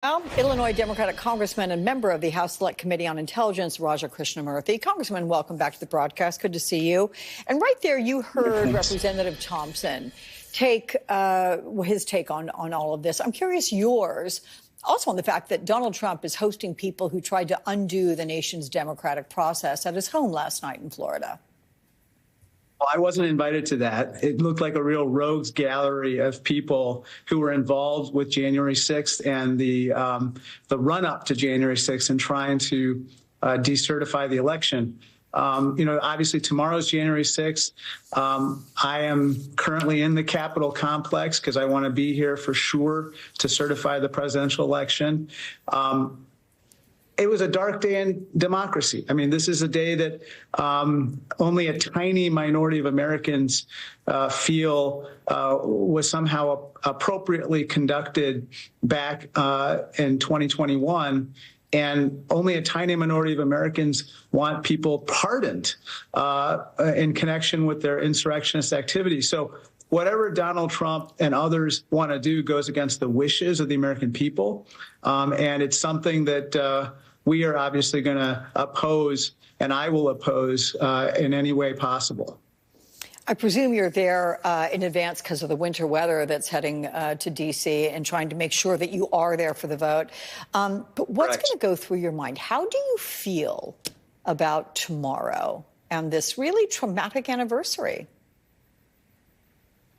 Well, Illinois Democratic Congressman and member of the House Select Committee on Intelligence, Raja Krishnamurthy. Congressman, welcome back to the broadcast. Good to see you. And right there, you heard Representative Thompson take his take on all of this. I'm curious yours, also on the fact that Donald Trump is hosting people who tried to undo the nation's democratic process at his home last night in Florida. Well, I wasn't invited to that. It looked like a real rogues gallery of people who were involved with January 6th and the run-up to January 6th and trying to decertify the election. Obviously tomorrow's January 6th. I am currently in the Capitol complex because I want to be here for sure to certify the presidential election. It was a dark day in democracy. I mean, this is a day that only a tiny minority of Americans feel was somehow appropriately conducted back in 2021. And only a tiny minority of Americans want people pardoned in connection with their insurrectionist activity. So whatever Donald Trump and others want to do goes against the wishes of the American people. And it's something that we are obviously going to oppose, and I will oppose in any way possible. I presume you're there in advance because of the winter weather that's heading to D.C. and trying to make sure that you are there for the vote. But what's going to go through your mind? How do you feel about tomorrow and this really traumatic anniversary?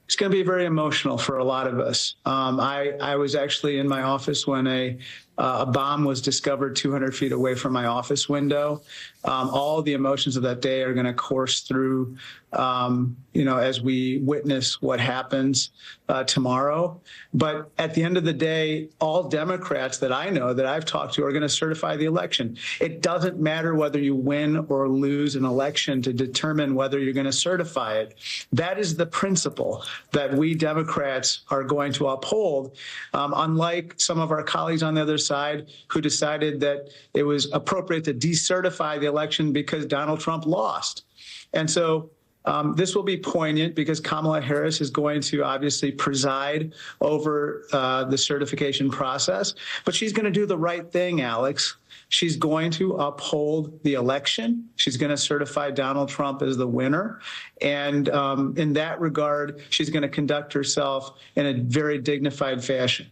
It's going to be very emotional for a lot of us. I was actually in my office when a bomb was discovered 200 feet away from my office window. All the emotions of that day are going to course through, as we witness what happens tomorrow. But at the end of the day, all Democrats that I know that I've talked to are going to certify the election. It doesn't matter whether you win or lose an election to determine whether you're going to certify it. That is the principle that we Democrats are going to uphold, unlike some of our colleagues on the other side who decided that it was appropriate to decertify the election because Donald Trump lost. And so this will be poignant because Kamala Harris is going to obviously preside over the certification process, but she's going to do the right thing, Alex. She's going to uphold the election. She's going to certify Donald Trump as the winner. And in that regard, she's going to conduct herself in a very dignified fashion.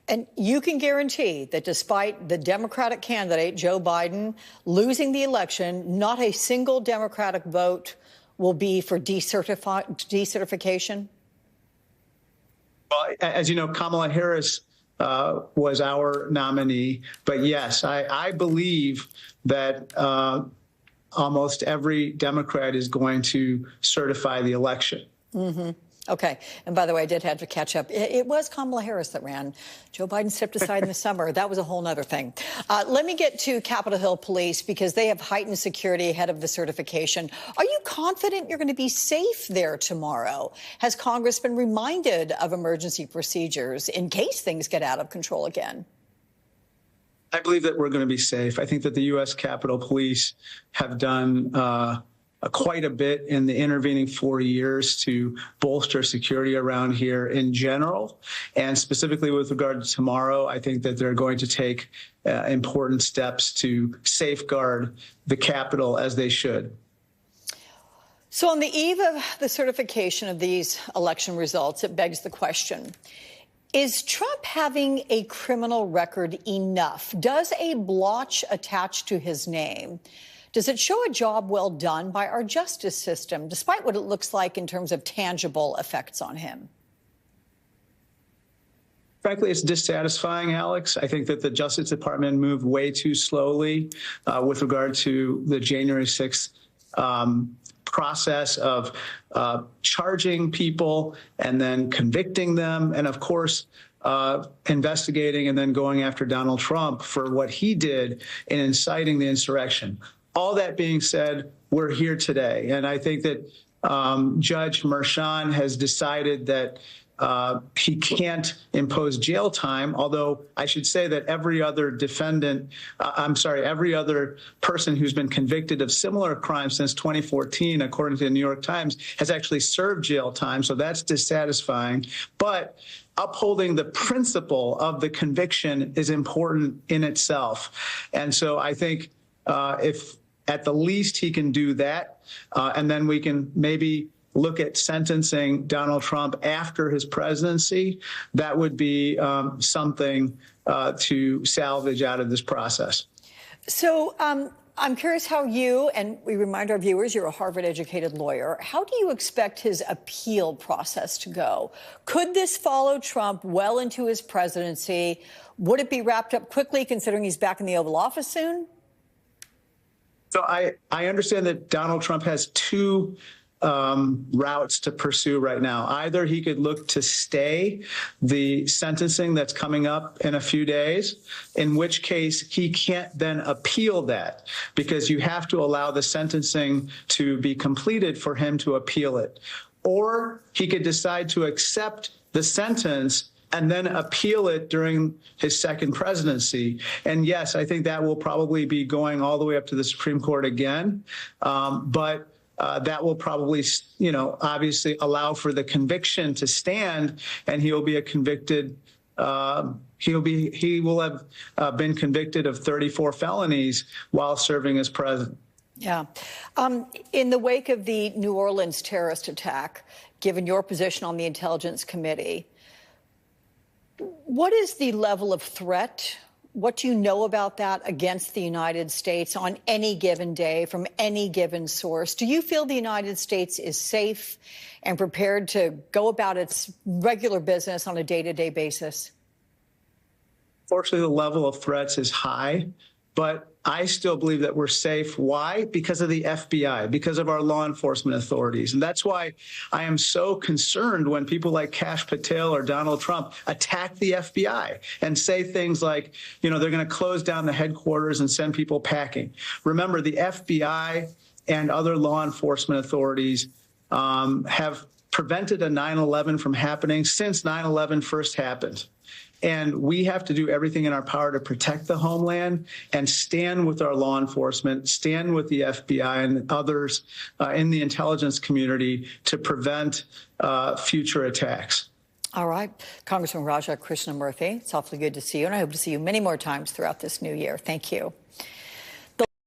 And you can guarantee that despite the Democratic candidate, Joe Biden, losing the election, not a single Democratic vote will be for decertification? Well, as you know, Kamala Harris was our nominee. But yes, I believe that almost every Democrat is going to certify the election. Mm-hmm. Okay. And by the way, I did have to catch up. It was Kamala Harris that ran. Joe Biden stepped aside in the summer. That was a whole other thing. Let me get to Capitol Hill Police because they have heightened security ahead of the certification. Are you confident you're going to be safe there tomorrow? Has Congress been reminded of emergency procedures in case things get out of control again? I believe that we're going to be safe. I think that the U.S. Capitol Police have done quite a bit in the intervening 4 years to bolster security around here in general. And specifically with regard to tomorrow, I think that they're going to take important steps to safeguard the Capitol as they should. So on the eve of the certification of these election results, it begs the question, is Trump having a criminal record enough? Does a blotch attached to his name, does it show a job well done by our justice system, despite what it looks like in terms of tangible effects on him? Frankly, it's dissatisfying, Alex. I think that the Justice Department moved way too slowly with regard to the January 6th process of charging people and then convicting them. And of course, investigating and then going after Donald Trump for what he did in inciting the insurrection. All that being said, we're here today. And I think that Judge Merchan has decided that he can't impose jail time, although I should say that every other every other person who's been convicted of similar crimes since 2014, according to the New York Times, has actually served jail time. So that's dissatisfying. But upholding the principle of the conviction is important in itself. And so I think if at the least he can do that, and then we can maybe look at sentencing Donald Trump after his presidency, that would be something to salvage out of this process. So I'm curious how you, and we remind our viewers, you're a Harvard-educated lawyer. How do you expect his appeal process to go? Could this follow Trump well into his presidency? Would it be wrapped up quickly, considering he's back in the Oval Office soon? So I understand that Donald Trump has two routes to pursue right now. Either he could look to stay the sentencing that's coming up in a few days, in which case he can't then appeal that, because you have to allow the sentencing to be completed for him to appeal it. Or he could decide to accept the sentence and then appeal it during his second presidency. And yes, I think that will probably be going all the way up to the Supreme Court again. But that will probably, obviously allow for the conviction to stand, and he will be a convicted. He will have been convicted of 34 felonies while serving as president. Yeah. In the wake of the New Orleans terrorist attack, given your position on the Intelligence Committee, what is the level of threat? What do you know about that against the United States on any given day from any given source? Do you feel the United States is safe and prepared to go about its regular business on a day-to-day basis? Fortunately, the level of threats is high, but I still believe that we're safe. Why? Because of the FBI, because of our law enforcement authorities. And that's why I am so concerned when people like Kash Patel or Donald Trump attack the FBI and say things like, they're going to close down the headquarters and send people packing. Remember, the FBI and other law enforcement authorities have prevented a 9/11 from happening since 9/11 first happened. And we have to do everything in our power to protect the homeland and stand with our law enforcement, stand with the FBI and others in the intelligence community to prevent future attacks. All right. Congressman Raja Krishnamurthy, it's awfully good to see you, and I hope to see you many more times throughout this new year. Thank you.